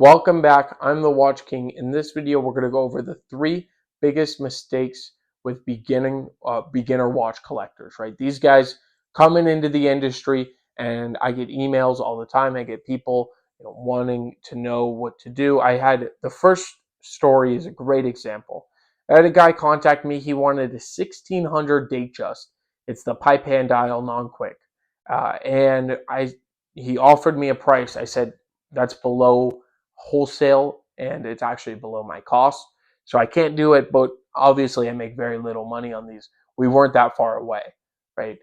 Welcome back. I'm the Watch King. In this video, we're going to go over the three biggest mistakes with beginner watch collectors. Right? These guys coming into the industry, and I get emails all the time. I get people wanting to know what to do. I had the first story is a great example. I had a guy contact me. He wanted a 1600 Datejust. It's the Paipan dial non-quick, and he offered me a price. I said that's below wholesale and it's actually below my cost. So I can't do it, but obviously I make very little money on these. We weren't that far away, right?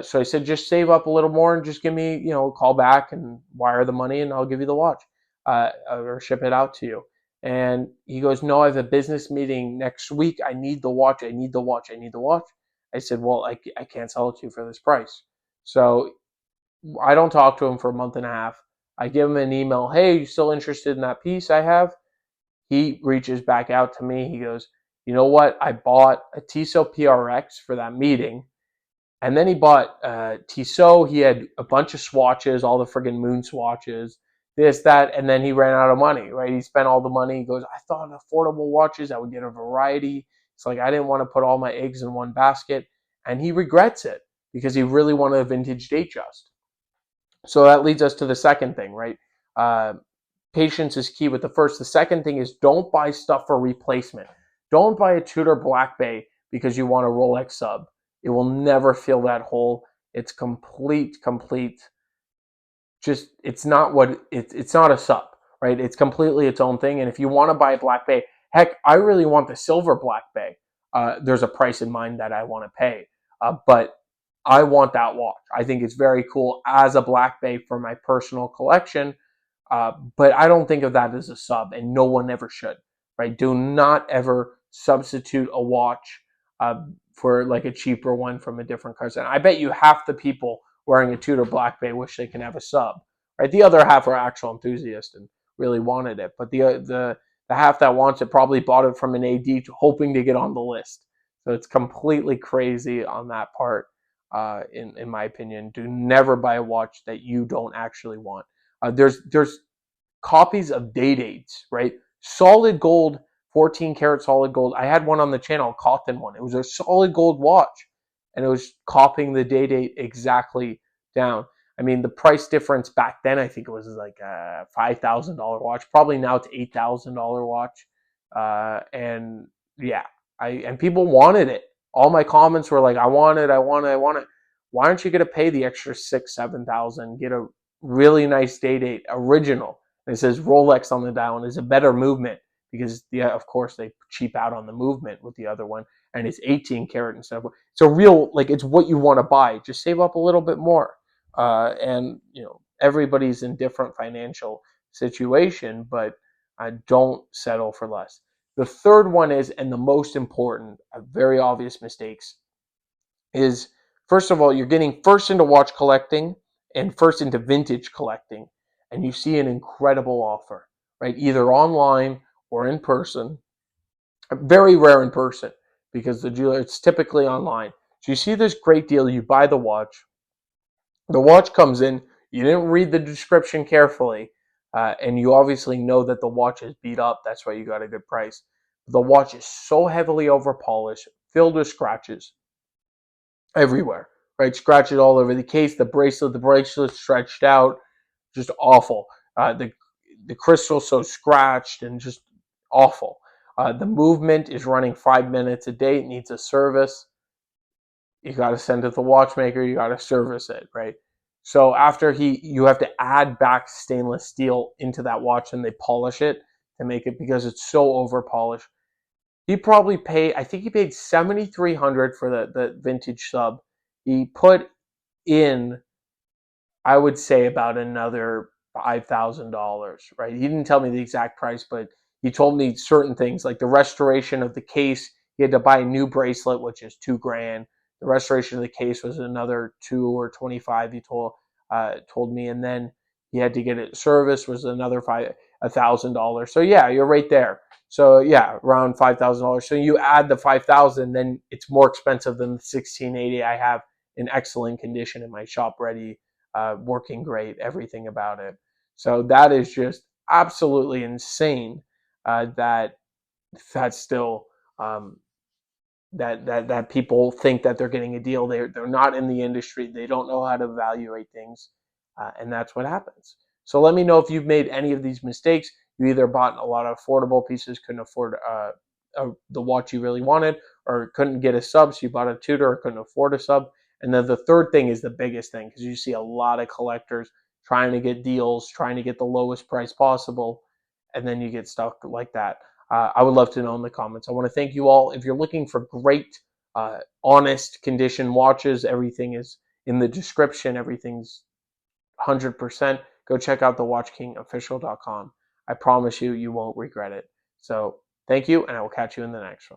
So I said, just save up a little more and just give me, a call back and wire the money and I'll give you the watch or ship it out to you. And he goes, no, I have a business meeting next week. I need the watch. I need the watch. I need the watch. I said, well, I can't sell it to you for this price. So I don't talk to him for a month and a half. I give him an email, hey, you still interested in that piece I have? He reaches back out to me. He goes, you know what? I bought a Tissot PRX for that meeting. And then he bought Tissot. He had a bunch of swatches, all the friggin' moon swatches, this, that. And then he ran out of money, right? He spent all the money. He goes, I thought affordable watches, I would get a variety. It's like I didn't want to put all my eggs in one basket. And he regrets it because he really wanted a vintage Datejust. So that leads us to the second thing, right? Uh, Patience is key with the first. The second thing is don't buy stuff for replacement. Don't buy a Tudor Black Bay because you want a Rolex sub. It will never fill that hole. It's complete. Just it's not what it's not a sub, right? It's completely its own thing. And if you want to buy a Black Bay, heck, I really want the silver Black Bay. There's a price in mind that I want to pay, but I want that watch. I think it's very cool as a Black Bay for my personal collection, but I don't think of that as a sub, and no one ever should. Right? Do not ever substitute a watch for like a cheaper one from a different cousin. I bet you half the people wearing a Tudor Black Bay wish they can have a sub. Right? The other half are actual enthusiasts and really wanted it, but the half that wants it probably bought it from an AD hoping to get on the list. So it's completely crazy on that part. In my opinion, do never buy a watch that you don't actually want. There's copies of day dates, right? Solid gold, 14 karat solid gold. I had one on the channel, Cawthon one. It was a solid gold watch, and it was copying the day date exactly down. I mean, the price difference back then, I think it was like a $5,000 watch. Probably now it's $8,000 watch. And yeah, and people wanted it. All my comments were like, I want it, I want it, I want it. Why aren't you going to pay the extra 6,000, 7,000, get a really nice day date original? And it says Rolex on the dial and is a better movement because, yeah, of course, they cheap out on the movement with the other one. And it's 18 karat instead of, it's a real, like, it's what you want to buy. Just save up a little bit more. And, everybody's in different financial situation, but don't settle for less. The third one is, and the most important, very obvious mistakes, is first of all, you're getting first into watch collecting and first into vintage collecting, and you see an incredible offer, right? Either online or in person. Very rare in person because the jeweler, it's typically online. So you see this great deal, you buy the watch comes in, you didn't read the description carefully, and you obviously know that the watch is beat up. That's why you got a good price. The watch is so heavily over polished, filled with scratches everywhere, right? Scratches all over the case, the bracelet stretched out, just awful. The crystal so scratched and just awful. The movement is running 5 minutes a day. It needs a service. You got to send it to the watchmaker. You got to service it, right? So after you have to add back stainless steel into that watch and they polish it to make it because it's so over polished. He probably paid, I think he paid $7,300 for the vintage sub. He put in, I would say, about another $5,000, right? He didn't tell me the exact price, but he told me certain things like the restoration of the case. He had to buy a new bracelet, which is $2,000. The restoration of the case was another 2 or 25. He told me, and then he had to get it serviced was another $1,000. So yeah, you're right there. So yeah, around $5,000. So you add the 5,000, then it's more expensive than the 1680 I have in excellent condition in my shop, ready, working great, everything about it. So that is just absolutely insane that that's still that people think that they're getting a deal. They're not in the industry. They don't know how to evaluate things, and that's what happens. So let me know if you've made any of these mistakes. You either bought a lot of affordable pieces, couldn't afford the watch you really wanted, or couldn't get a sub, so you bought a Tudor or couldn't afford a sub. And then the third thing is the biggest thing, because you see a lot of collectors trying to get deals, trying to get the lowest price possible, and then you get stuck like that. I would love to know in the comments. I want to thank you all. If you're looking for great, honest condition watches, everything is in the description. Everything's 100%. Go check out the WatchKingOfficial.com. I promise you, you won't regret it. So thank you, and I will catch you in the next one.